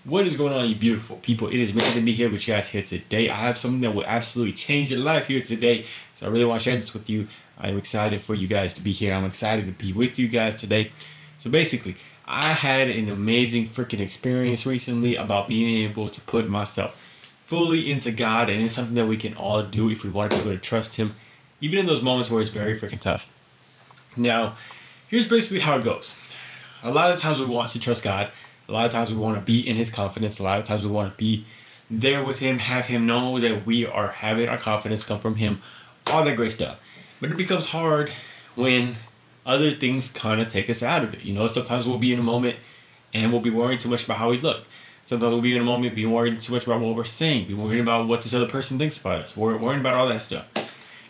What is going on, you beautiful people? It is meant to be here with you guys here today. I have something that will absolutely change your life here today. So I really want to share this with you. I'm excited for you guys to be here. I'm excited to be with you guys today. So basically, I had an amazing freaking experience recently about being able to put myself fully into God, and it's something that we can all do if we want to be able to trust Him, even in those moments where it's very freaking tough. Now, here's basically how it goes. A lot of times we want to trust God. A lot of times we want to be in His confidence. A lot of times we want to be there with Him, have Him know that we are having our confidence come from Him, all that great stuff. But it becomes hard when other things kind of take us out of it. You know, sometimes we'll be in a moment and we'll be worrying too much about how we look. Sometimes we'll be in a moment being worried too much about what we're saying, be worried about what this other person thinks about us. We're worrying about all that stuff.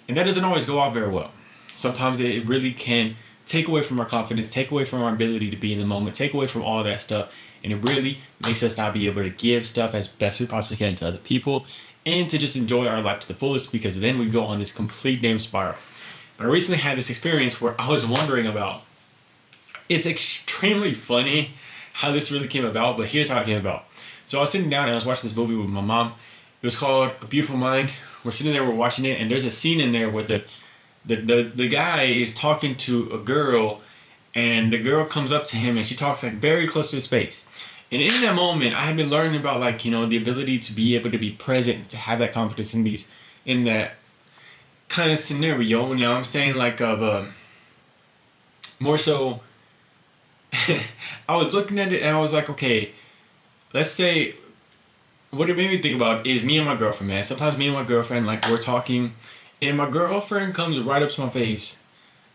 And that doesn't always go out very well. Sometimes it really can take away from our confidence, take away from our ability to be in the moment, take away from all that stuff. And it really makes us not be able to give stuff as best we possibly can to other people and to just enjoy our life to the fullest, because then we go on this complete damn spiral. But I recently had this experience where I was wondering about, it's extremely funny how this really came about, but here's how it came about. So I was sitting down and I was watching this movie with my mom. It was called A Beautiful Mind. We're sitting there, we're watching it, and there's a scene in there where the guy is talking to a girl, and the girl comes up to him and she talks like very close to his face. And in that moment, I had been learning about, like, you know, the ability to be able to be present, to have that confidence in that kind of scenario. You know what I'm saying? Like, more so, I was looking at it and I was like, okay, let's say, what it made me think about is me and my girlfriend, man. Sometimes me and my girlfriend, like, we're talking, and my girlfriend comes right up to my face.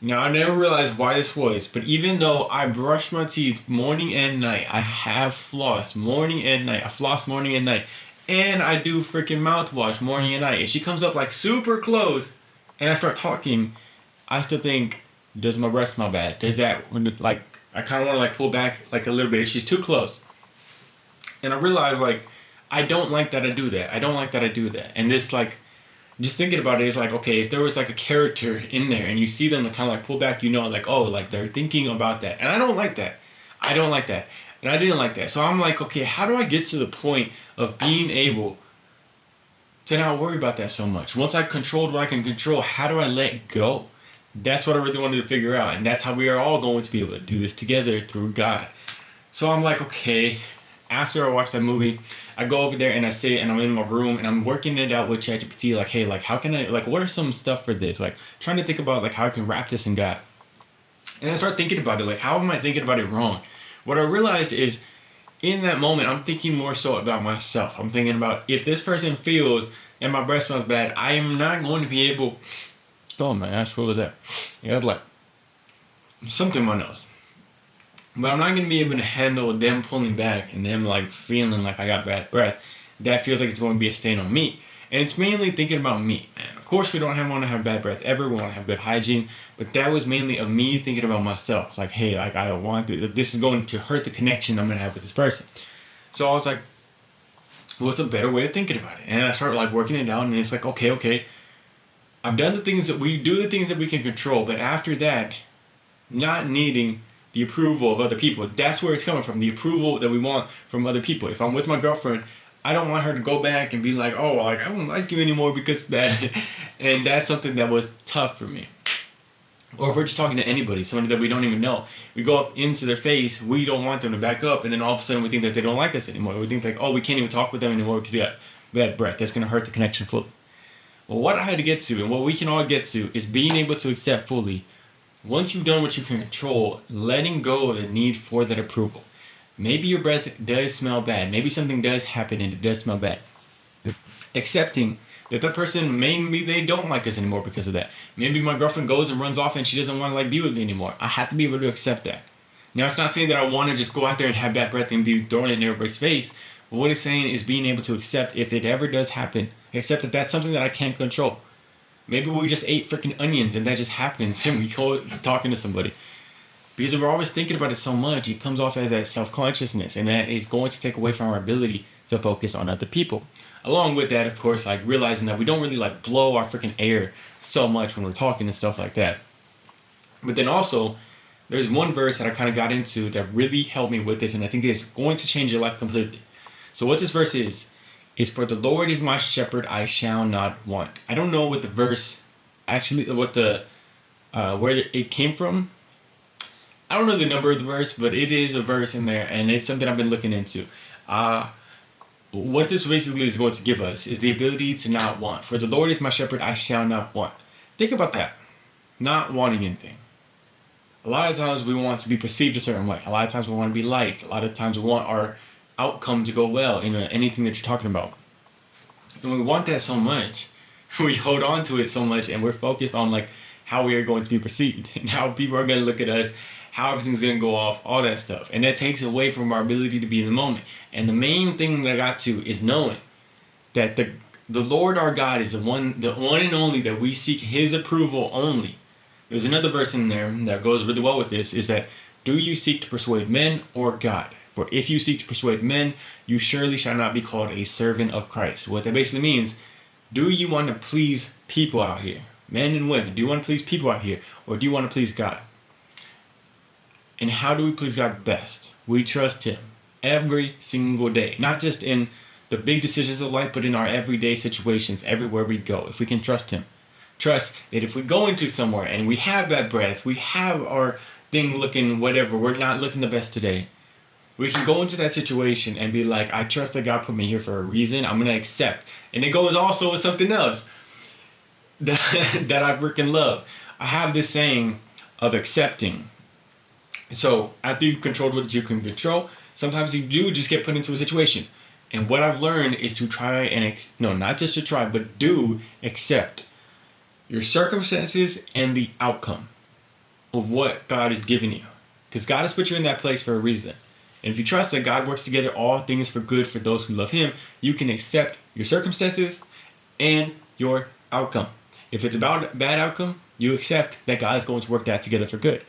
Now, I never realized why this was, but even though I brush my teeth morning and night, I have floss morning and night, I floss morning and night, and I do freaking mouthwash morning and night, and she comes up like super close, and I start talking, I still think, does my breath smell bad? Does that, like, I kind of want to, like, pull back, like, a little bit. She's too close. And I realized, like, I don't like that I do that. I don't like that I do that. And this, like, just thinking about it, it's like, okay, if there was like a character in there and you see them kind of like pull back, you know, like, oh, like they're thinking about that. And I don't like that. I don't like that. And I didn't like that. So I'm like, okay, how do I get to the point of being able to not worry about that so much? Once I controlled what I can control, how do I let go? That's what I really wanted to figure out. And that's how we are all going to be able to do this together through God. So I'm like, okay, after I watch that movie, I go over there and I sit and I'm in my room and I'm working it out with ChatGPT, like, hey, like, how can I, like, what are some stuff for this? Like, trying to think about, like, how I can wrap this in God. And I start thinking about it, like, how am I thinking about it wrong? What I realized is, in that moment, I'm thinking more so about myself. I'm thinking about, if this person feels and my breath smells bad, I am not going to be able, oh my gosh, what was that? Yeah, that's like something in my nose. But I'm not going to be able to handle them pulling back and them, like, feeling like I got bad breath. That feels like it's going to be a stain on me. And it's mainly thinking about me. And of course, we don't want to have bad breath ever. We want to have good hygiene. But that was mainly of me thinking about myself. Like, hey, like, I don't want to. This is going to hurt the connection I'm going to have with this person. So I was like, what's a better way of thinking about it? And I started, like, working it out. And it's like, okay. I've done the things that we can control. But after that, not needing the approval of other people. That's where it's coming from. The approval that we want from other people. If I'm with my girlfriend, I don't want her to go back and be like, oh, like, I don't like you anymore because of that. And that's something that was tough for me. Or if we're just talking to anybody, somebody that we don't even know, we go up into their face, we don't want them to back up, and then all of a sudden we think that they don't like us anymore. We think like, oh, we can't even talk with them anymore because they got bad breath. That's going to hurt the connection fully. Well, what I had to get to, and what we can all get to, is being able to accept fully, once you've done what you can control, letting go of the need for that approval. Maybe your breath does smell bad. Maybe something does happen and it does smell bad. Accepting that person, maybe they don't like us anymore because of that. Maybe my girlfriend goes and runs off and she doesn't want to, like, be with me anymore. I have to be able to accept that. Now, it's not saying that I want to just go out there and have bad breath and be throwing it in everybody's face. But what it's saying is being able to accept, if it ever does happen, accept that that's something that I can't control. Maybe we just ate freaking onions and that just happens and we go talking to somebody. Because if we're always thinking about it so much, it comes off as that self-consciousness, and that is going to take away from our ability to focus on other people. Along with that, of course, like, realizing that we don't really, like, blow our freaking air so much when we're talking and stuff like that. But then also, there's one verse that I kind of got into that really helped me with this, and I think it's going to change your life completely. So what this verse is for the Lord is my shepherd, I shall not want. I don't know what the verse actually, what the where it came from. I don't know the number of the verse, but it is a verse in there, and it's something I've been looking into. What this basically is going to give us is the ability to not want. For the Lord is my shepherd, I shall not want. Think about that. Not wanting anything. A lot of times we want to be perceived a certain way. A lot of times we want to be liked. A lot of times we want our outcome to go well in anything that you're talking about. And we want that so much, we hold on to it so much, and we're focused on like how we are going to be perceived and how people are going to look at us, how everything's going to go off, all that stuff. And that takes away from our ability to be in the moment. And the main thing that I got to is knowing that the Lord our God is the one and only that we seek his approval only. There's another verse in there that goes really well with this, is that, do you seek to persuade men or God? For if you seek to persuade men, you surely shall not be called a servant of Christ. What that basically means, do you want to please people out here? Men and women, do you want to please people out here? Or do you want to please God? And how do we please God best? We trust him every single day. Not just in the big decisions of life, but in our everyday situations, everywhere we go. If we can trust him. Trust that if we go into somewhere and we have that breath, we have our thing looking whatever, we're not looking the best today, we can go into that situation and be like, I trust that God put me here for a reason. I'm going to accept. And it goes also with something else that I freaking love. I have this saying of accepting. So after you've controlled what you can control, sometimes you do just get put into a situation. And what I've learned is to try and, not just to try, but do accept your circumstances and the outcome of what God has given you. Because God has put you in that place for a reason. And if you trust that God works together all things for good for those who love him, you can accept your circumstances and your outcome. If it's about a bad outcome, you accept that God is going to work that together for good.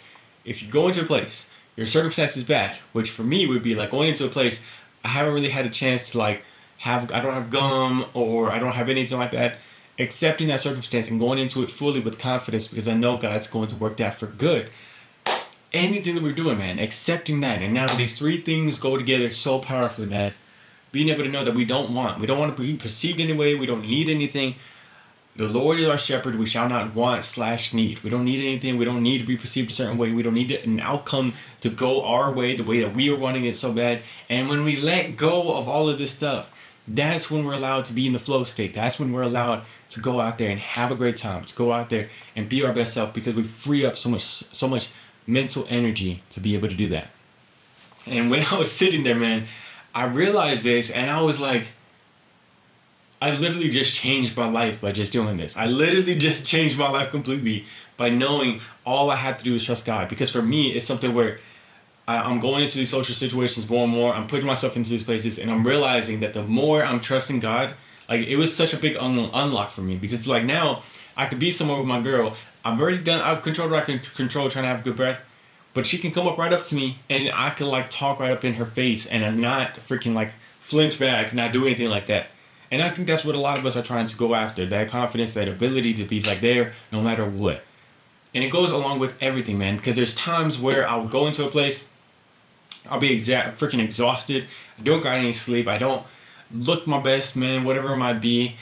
If you go into a place, your circumstance is bad, which for me would be like going into a place, I haven't really had a chance to I don't have gum or I don't have anything like that. Accepting that circumstance and going into it fully with confidence because I know God's going to work that for good. Anything that we're doing, man, accepting that. And now these three things go together so powerfully, man. Being able to know that we don't want to be perceived anyway. We don't need anything. The Lord is our shepherd. We shall not want / need. We don't need anything. We don't need to be perceived a certain way. We don't need an outcome to go our way, the way that we are wanting it so bad. And when we let go of all of this stuff, that's when we're allowed to be in the flow state. That's when we're allowed to go out there and have a great time, to go out there and be our best self, because we free up so much mental energy to be able to do that. And when I was sitting there, man, I realized this, and I was like, I literally just changed my life by just doing this. I literally just changed my life completely by knowing all I had to do is trust God. Because for me, it's something where I'm going into these social situations more and more. I'm putting myself into these places, and I'm realizing that the more I'm trusting God, like, it was such a big unlock for me. Because like now, I could be somewhere with my girl. I've controlled what I can control, trying to have a good breath. But she can come up right up to me, and I can like talk right up in her face, and I'm not freaking like flinch back, not do anything like that. And I think that's what a lot of us are trying to go after. That confidence, that ability to be like there no matter what. And it goes along with everything, man. Because there's times where I'll go into a place, I'll be freaking exhausted. I don't got any sleep. I don't look my best, man, whatever it might be.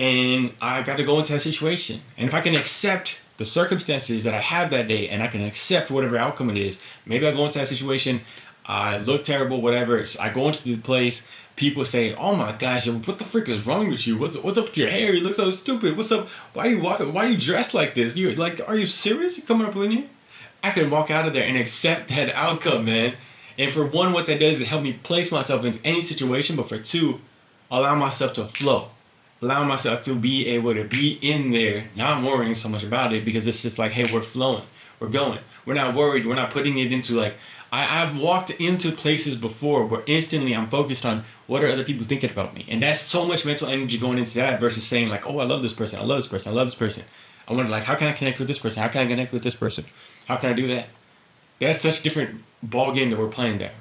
And I got to go into that situation. And if I can accept the circumstances that I have that day, and I can accept whatever outcome it is, maybe I go into that situation, I look terrible, whatever. I go into the place, people say, "Oh my gosh, what the frick is wrong with you? What's up with your hair? You look so stupid. What's up? Why are you dressed like this? You're like, are you serious? You coming up in here?" I can walk out of there and accept that outcome, man. And for one, what that does is help me place myself into any situation. But for two, allow myself to flow. Allow myself to be able to be in there, not worrying so much about it, because it's just like, hey, we're flowing. We're going. We're not worried. We're not putting it into like, I've walked into places before where instantly I'm focused on what are other people thinking about me. And that's so much mental energy going into that versus saying like, oh, I love this person. I love this person. I love this person. I wonder like, how can I connect with this person? How can I connect with this person? How can I do that? That's such a different ball game that we're playing there.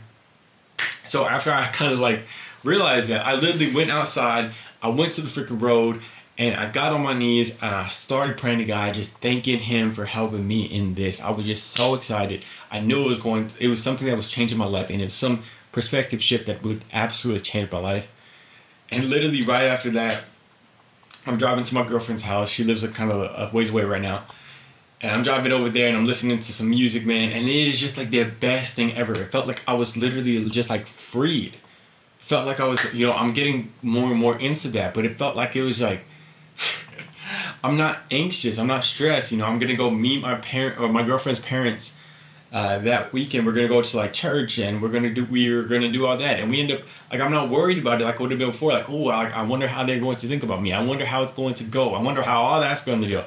So after I kind of like realized that, I literally went outside. I went to the freaking road, and I got on my knees, and I started praying to God, just thanking him for helping me in this. I was just so excited. I knew it was something that was changing my life, and it was some perspective shift that would absolutely change my life. And literally right after that, I'm driving to my girlfriend's house. She lives kind of a ways away right now. And I'm driving over there and I'm listening to some music, man. And it is just like the best thing ever. It felt like I was literally just like freed. It felt like I was, I'm getting more and more into that. But it felt like it was like, I'm not anxious. I'm not stressed. I'm going to go meet my girlfriend's parents that weekend. We're going to go to like church and we're going to do all that. And we end up, like, I'm not worried about it like I would have been before. Like, oh, I wonder how they're going to think about me. I wonder how it's going to go. I wonder how all that's going to go.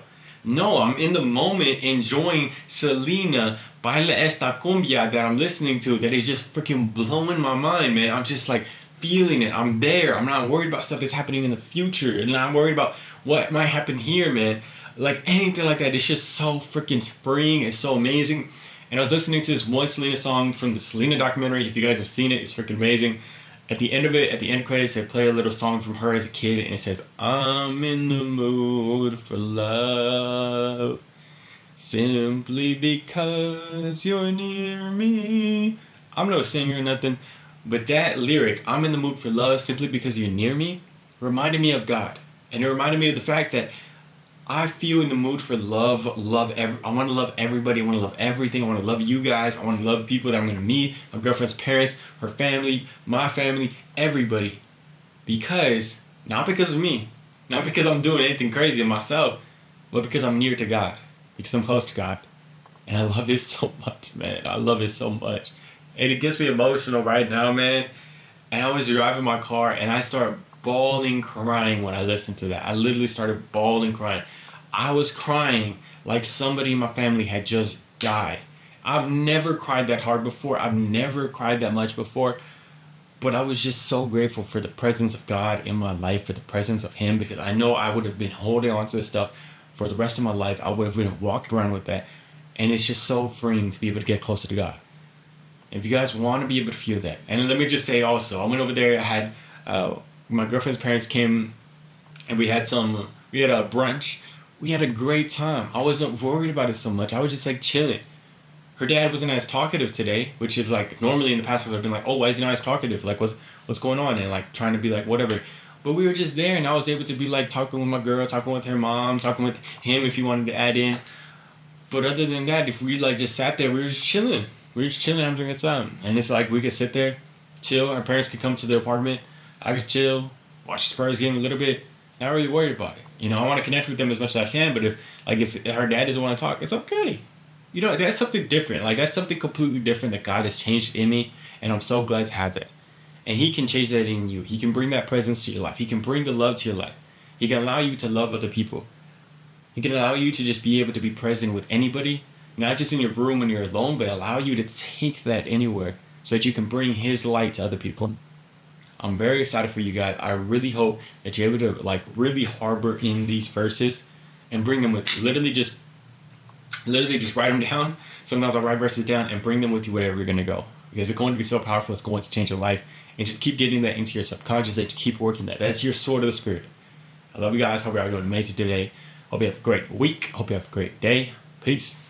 No, I'm in the moment enjoying Selena, Baila Esta Cumbia that I'm listening to that is just freaking blowing my mind, man. I'm just like feeling it. I'm there. I'm not worried about stuff that's happening in the future. And I'm not worried about what might happen here, man. Like anything like that. It's just so freaking freeing. It's so amazing. And I was listening to this one Selena song from the Selena documentary. If you guys have seen it, it's freaking amazing. At the end of it, at the end credits, they play a little song from her as a kid, and it says, I'm in the mood for love, simply because you're near me. I'm no singer or nothing, but that lyric, I'm in the mood for love, simply because you're near me, reminded me of God. And it reminded me of the fact that I feel in the mood for love. I want to love everybody. I want to love everything. I want to love you guys. I want to love people that I'm going to meet. My girlfriend's parents, her family, my family, everybody. Not because of me. Not because I'm doing anything crazy in myself. But because I'm near to God. Because I'm close to God. And I love it so much, man. I love it so much. And it gets me emotional right now, man. And I was driving my car and I started bawling, crying when I listened to that. I literally started bawling, crying. I was crying like somebody in my family had just died. I've never cried that hard before. I've never cried that much before. But I was just so grateful for the presence of God in my life, for the presence of Him, because I know I would have been holding on to this stuff for the rest of my life. I would have been walking around with that. And it's just so freeing to be able to get closer to God. If you guys want to be able to feel that. And let me just say also, I went over there, I had my girlfriend's parents came and we had a brunch. We had a great time. I wasn't worried about it so much. I was just like chilling. Her dad wasn't as talkative today, which is like normally in the past I would have been like, oh, why is he not as talkative? Like what's going on? And like trying to be like whatever. But we were just there and I was able to be like talking with my girl, talking with her mom, talking with him if he wanted to add in. But other than that, if we like just sat there, we were just chilling. We were just chilling, having a good time. And it's like we could sit there, chill. Our parents could come to the apartment. I could chill, watch the Spurs game a little bit, not really worried about it. I want to connect with them as much as I can, but if her dad doesn't want to talk, it's okay. That's something different. Like, that's something completely different that God has changed in me, and I'm so glad to have that. And He can change that in you. He can bring that presence to your life. He can bring the love to your life. He can allow you to love other people. He can allow you to just be able to be present with anybody, not just in your room when you're alone, but allow you to take that anywhere so that you can bring His light to other people. I'm very excited for you guys. I really hope that you're able to like really harbor in these verses and bring them with literally just write them down. Sometimes I'll write verses down and bring them with you wherever you're going to go. Because it's going to be so powerful. It's going to change your life. And just keep getting that into your subconscious, that you keep working that. That's your sword of the Spirit. I love you guys. Hope you're doing amazing today. Hope you have a great week. Hope you have a great day. Peace.